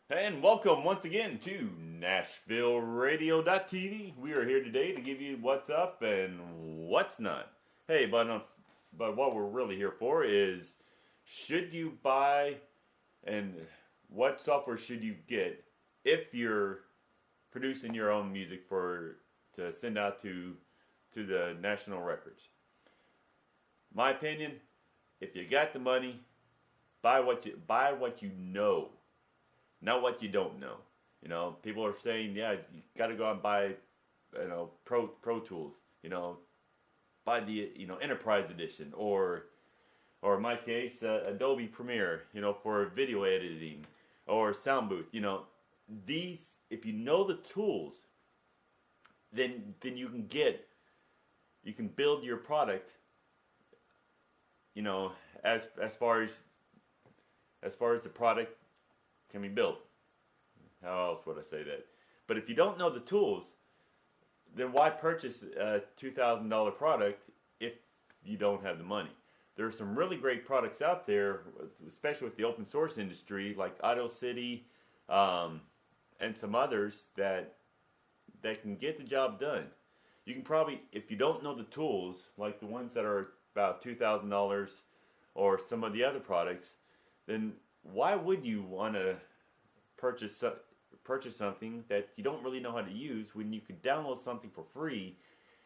And welcome once again to NashvilleRadio.Tv. We are here today to give you what's up and what's not. Hey, but what we're really here for is should you buy and what software should you get if you're producing your own music to send out to the national records. My opinion, if you got the money, buy what you know, not what you don't know. People are saying, yeah, you got to go out and buy, Pro Tools. Buy the Enterprise Edition, or in my case, Adobe Premiere. For video editing, or Sound Booth. These, if you know the tools, then you can build your product. As far as the product can be built. How else would I say that? But if you don't know the tools, then why purchase a $2,000 product if you don't have the money? There are some really great products out there, especially with the open source industry, like Audio City, and some others that can get the job done. You can probably, if you don't know the tools, like the ones that are about $2,000 or some of the other products, then why would you want to purchase something that you don't really know how to use when you could download something for free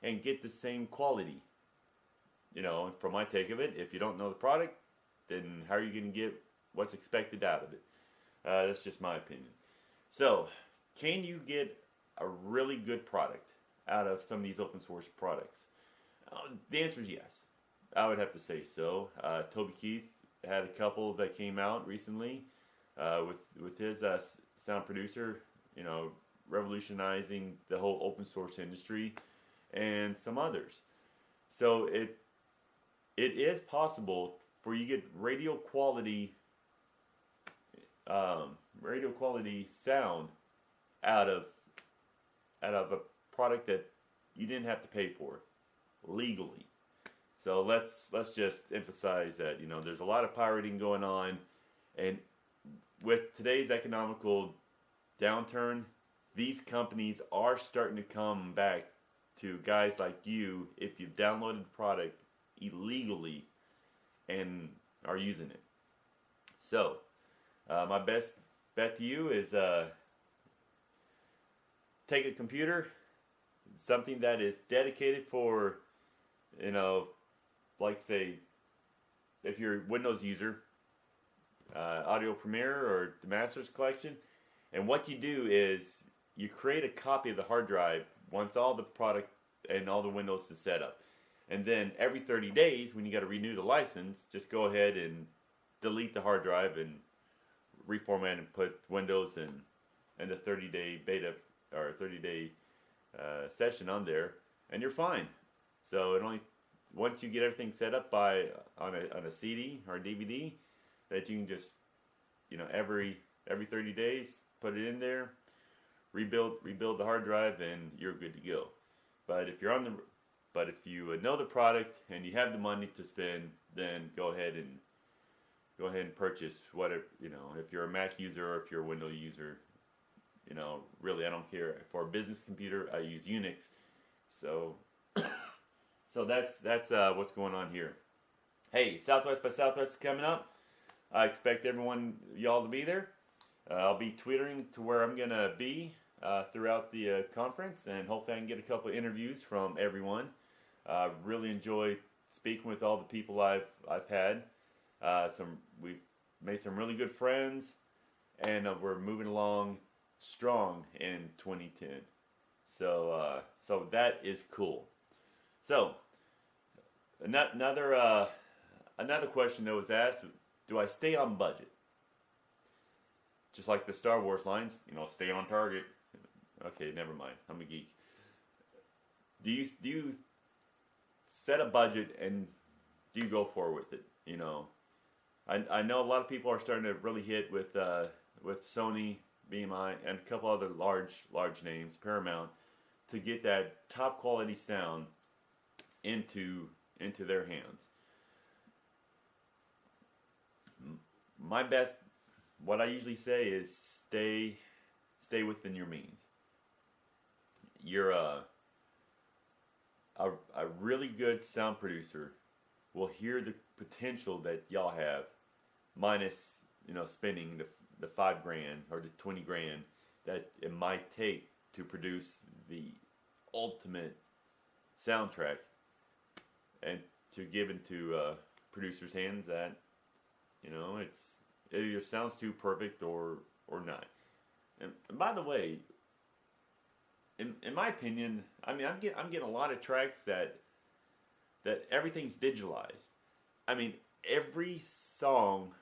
and get the same quality? From my take of it, if you don't know the product, then how are you going to get what's expected out of it? That's just my opinion. So, can you get a really good product out of some of these open source products? The answer is yes. I would have to say so. Toby Keith had a couple that came out recently with his sound producer, revolutionizing the whole open source industry, and some others. So it is possible for you to get radio quality sound out of a product that you didn't have to pay for legally. So let's just emphasize that there's a lot of pirating going on, and with today's economical downturn, these companies are starting to come back to guys like you if you've downloaded the product illegally and are using it. So my best bet to you is take a computer, something that is dedicated for, like say, if you're a Windows user, Audio Premiere or the Masters Collection, and what you do is you create a copy of the hard drive once all the product and all the Windows is set up, and then every 30 days when you got to renew the license, just go ahead and delete the hard drive and reformat and put Windows and the 30-day beta or 30-day session on there, and you're fine. So it only once you get everything set up on a CD or a DVD, that you can just every 30 days put it in there, rebuild the hard drive, and you're good to go. But if you know the product and you have the money to spend, then go ahead and purchase whatever. If you're a Mac user or if you're a Windows user, really I don't care. For a business computer, I use Unix. So that's what's going on here. Hey, Southwest by Southwest is coming up. I expect y'all to be there. I'll be twittering to where I'm gonna be throughout the conference, and hopefully I can get a couple of interviews from everyone. Really enjoyed speaking with all the people I've had. We've made some really good friends, and we're moving along strong in 2010. So that is cool. So another question that was asked: do I stay on budget? Just like the Star Wars lines, stay on target. Okay, never mind. I'm a geek. Do you set a budget and do you go forward with it? I know a lot of people are starting to really hit with Sony, BMI, and a couple other large names, Paramount, to get that top quality sound into their hands. My best what I usually say is stay within your means. You're a really good sound producer will hear the potential that y'all have, minus spending the $5,000 or the $20,000 that it might take to produce the ultimate soundtrack, and to give into producer's hands that it either sounds too perfect or not. And by the way, in my opinion, I mean, I'm getting a lot of tracks that everything's digitalized. I mean, every song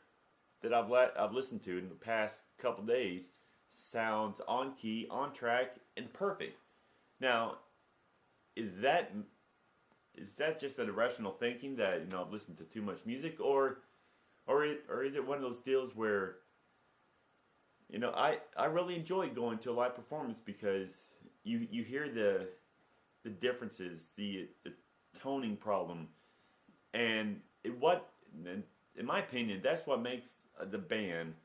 that I've listened to in the past couple days sounds on key, on track, and perfect. Now, is that just an irrational thinking that I've listened to too much music, or is it one of those deals where I really enjoy going to a live performance because you hear the differences, the toning problem, and in my opinion, that's what makes the band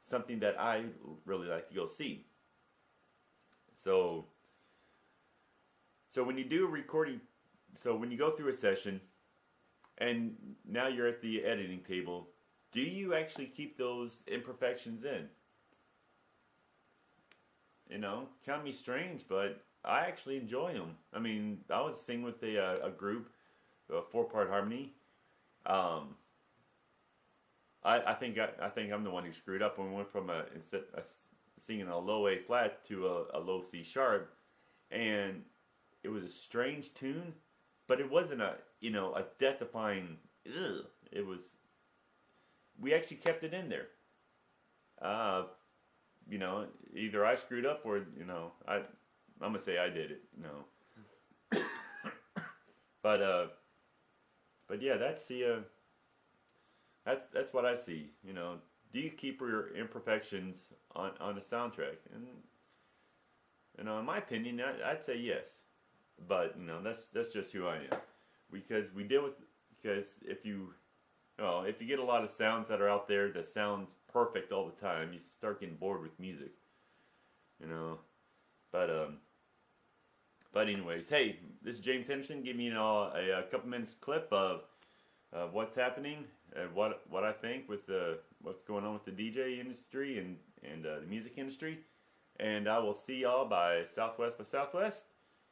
something that I really like to go see. So when you do a recording, so when you go through a session, and now you're at the editing table, do you actually keep those imperfections in? Kind of strange, but I actually enjoy them. I mean, I was singing with a group, a 4-part harmony. I think I'm the one who screwed up when we went from instead of singing a low A flat to a low C sharp, and it was a strange tune, but it wasn't a death-defying ugh. It was. We actually kept it in there. Either I screwed up or I'm gonna say I did it. But yeah, that's the that's what I see. Do you keep your imperfections on a soundtrack? And in my opinion, I'd say yes. But that's just who I am, because if you get a lot of sounds that are out there that sounds perfect all the time, you start getting bored with music. But anyways, hey, this is James Henderson. Give me a couple minutes clip of what's happening, what I think with what's going on with the DJ industry and the music industry, and I will see y'all by Southwest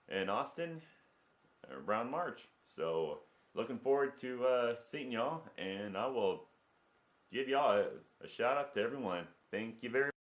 in Austin around March. So looking forward to seeing y'all, and I will give y'all a shout out to everyone. Thank you very much.